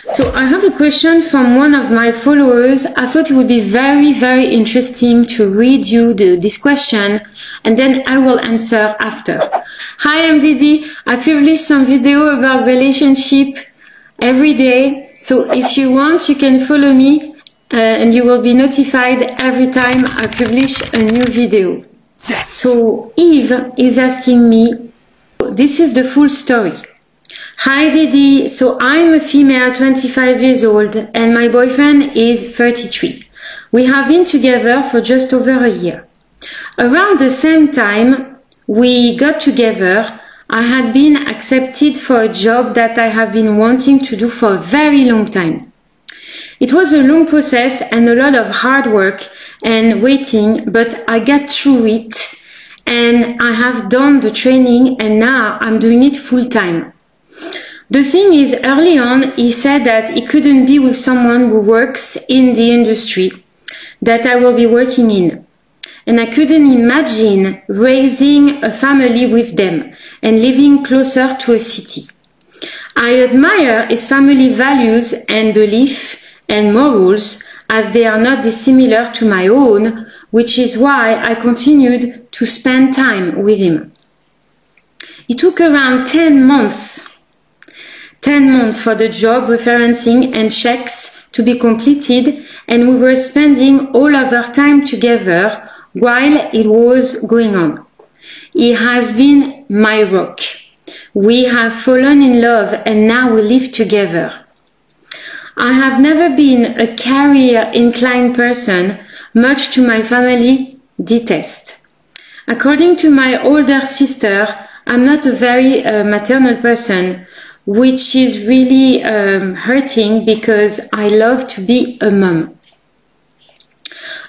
So I have a question from one of my followers. I thought it would be very, very interesting to read you this question, and then I will answer after. Hi, I'm Didi. I publish some video about relationship every day. So if you want, you can follow me and you will be notified every time I publish a new video. Yes. So Eve is asking me, this is the full story. Hi Didi, so I'm a female 25 years old and my boyfriend is 33. We have been together for just over a year. Around the same time we got together, I had been accepted for a job that I have been wanting to do for a very long time. It was a long process and a lot of hard work and waiting, but I got through it and I have done the training and now I'm doing it full time. The thing is, early on, he said that he couldn't be with someone who works in the industry that I will be working in. And I couldn't imagine raising a family with them and living closer to a city. I admire his family values and belief and morals as they are not dissimilar to my own, which is why I continued to spend time with him. It took around 10 months for the job referencing and checks to be completed, and we were spending all of our time together while it was going on. He has been my rock. We have fallen in love and now we live together. I have never been a career-inclined person, much to my family detest. According to my older sister, I'm not a very maternal person, which is really hurting because I love to be a mom.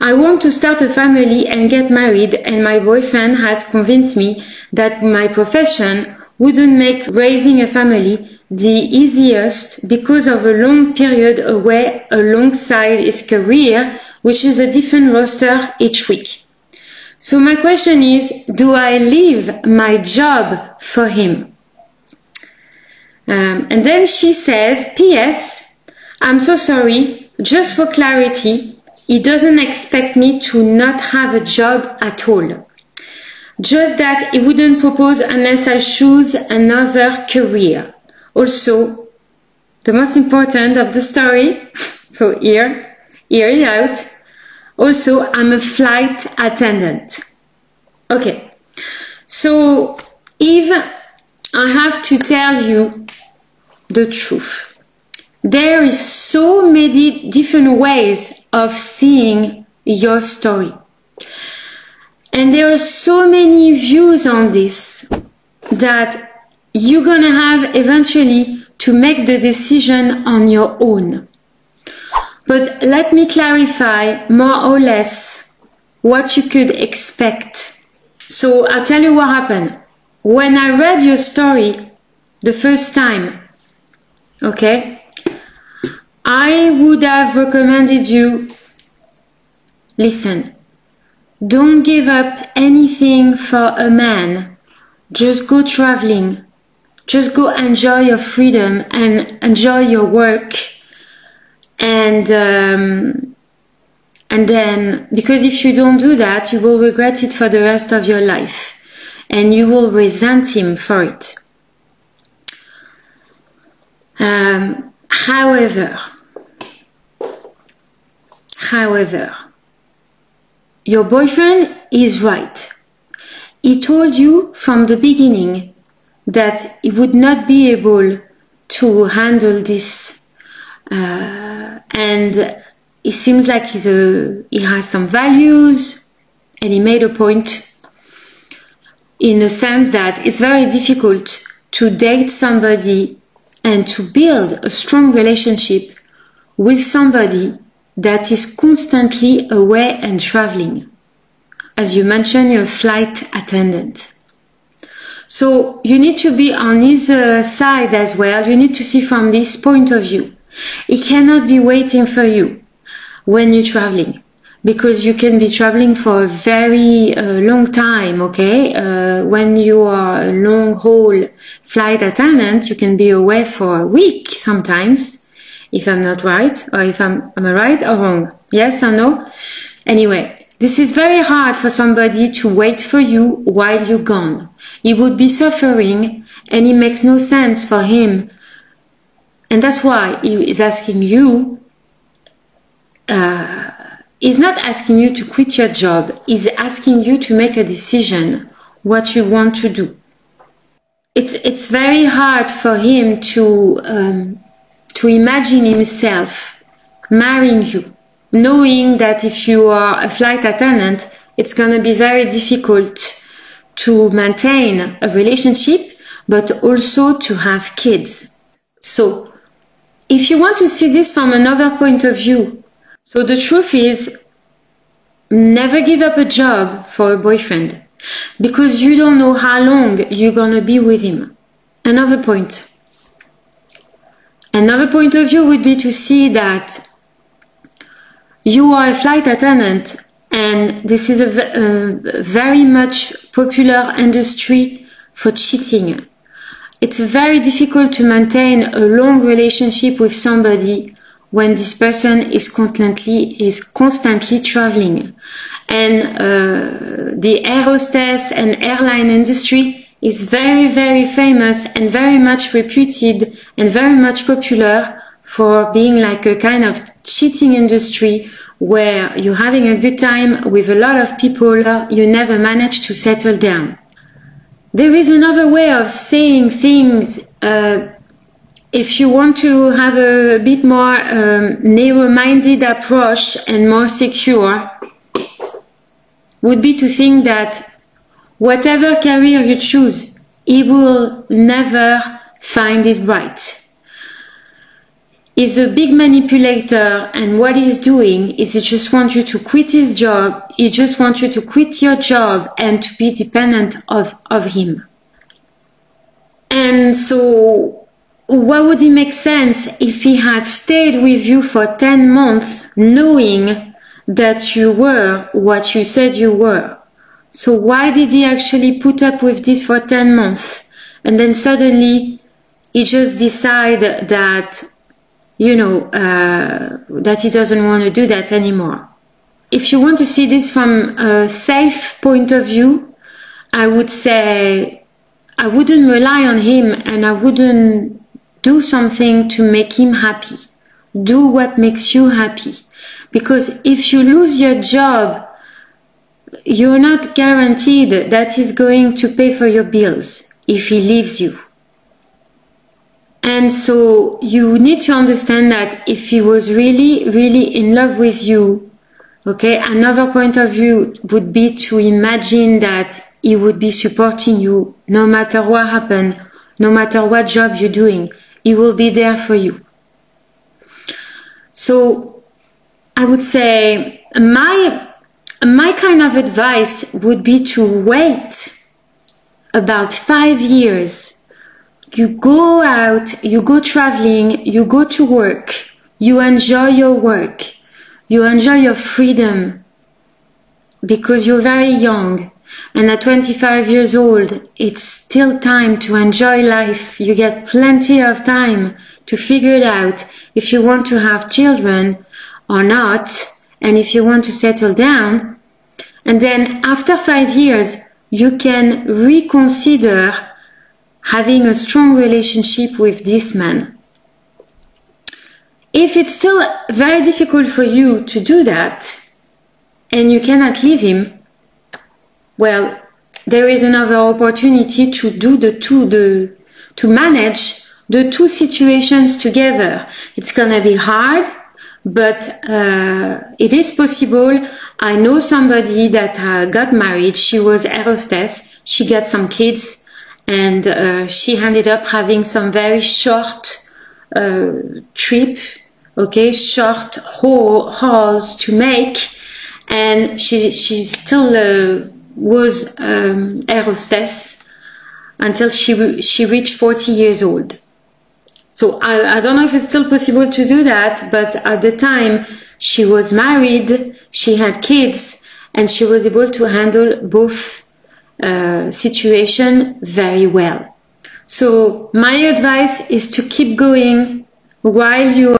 I want to start a family and get married, and my boyfriend has convinced me that my profession wouldn't make raising a family the easiest because of a long period away alongside his career, which is a different roster each week. So my question is, do I leave my job for him? And then she says, P.S. I'm so sorry, just for clarity, he doesn't expect me to not have a job at all. Just that he wouldn't propose unless I choose another career. Also, the most important of the story, so hear it out. Also, I'm a flight attendant. Okay, so Eve, I have to tell you the truth. There is so many different ways of seeing your story. And there are so many views on this that you're gonna have eventually to make the decision on your own. But let me clarify more or less what you could expect. So I'll tell you what happened. When I read your story the first time, okay, I would have recommended you, listen, don't give up anything for a man. Just go traveling. Just go enjoy your freedom and enjoy your work. And then, because if you don't do that, you will regret it for the rest of your life. And you will resent him for it. However, your boyfriend is right. He told you from the beginning that he would not be able to handle this, and it seems like he has some values, and he made a point in the sense that it's very difficult to date somebody and to build a strong relationship with somebody that is constantly away and traveling. As you mentioned, you're a flight attendant. So you need to be on his side as well. You need to see from this point of view. He cannot be waiting for you when you're traveling, because you can be traveling for a very long time, okay? When you are a long haul flight attendant, you can be away for a week sometimes, if I'm not right, or if am I right or wrong? Yes or no? Anyway, this is very hard for somebody to wait for you while you're gone. He would be suffering, and it makes no sense for him. And that's why he is asking you, he's not asking you to quit your job. He's asking you to make a decision what you want to do. It's very hard for him to imagine himself marrying you, knowing that if you are a flight attendant, it's going to be very difficult to maintain a relationship, but also to have kids. So if you want to see this from another point of view, so the truth is, never give up a job for a boyfriend, because you don't know how long you're going to be with him. Another point of view would be to see that you are a flight attendant, and this is a very much popular industry for cheating. It's very difficult to maintain a long relationship with somebody when this person is constantly traveling. And the air hostess and airline industry is very, very famous and very much reputed and very much popular for being like a kind of cheating industry where you're having a good time with a lot of people, you never manage to settle down. There is another way of saying things. If you want to have a bit more narrow-minded approach and more secure, would be to think that whatever career you choose, he will never find it right. He's a big manipulator, and what he's doing is he just wants you to quit his job. He just wants you to quit your job and to be dependent of him. And so, why would it make sense if he had stayed with you for 10 months knowing that you were what you said you were? So why did he actually put up with this for 10 months? And then suddenly he just decided that, you know, that he doesn't want to do that anymore. If you want to see this from a safe point of view, I would say I wouldn't rely on him, and I wouldn't do something to make him happy. Do what makes you happy. Because if you lose your job, you're not guaranteed that he's going to pay for your bills if he leaves you. And so you need to understand that if he was really, really in love with you, okay, another point of view would be to imagine that he would be supporting you no matter what happened, no matter what job you're doing. He will be there for you. So I would say my kind of advice would be to wait about 5 years. You go out, you go traveling, you go to work, you enjoy your work, you enjoy your freedom because you're very young. And at 25 years old, it's still time to enjoy life. You get plenty of time to figure it out if you want to have children or not, and if you want to settle down. And then after 5 years, you can reconsider having a strong relationship with this man. If it's still very difficult for you to do that, and you cannot leave him, well, there is another opportunity to do to manage the two situations together. It's gonna be hard, but it is possible. I know somebody that got married. She was air hostess. She got some kids, and she ended up having some very short trip, okay, short hauls to make, and she still was air hostess until she reached 40 years old. So I don't know if it's still possible to do that, but at the time she was married, she had kids, and she was able to handle both situations very well. So my advice is to keep going while you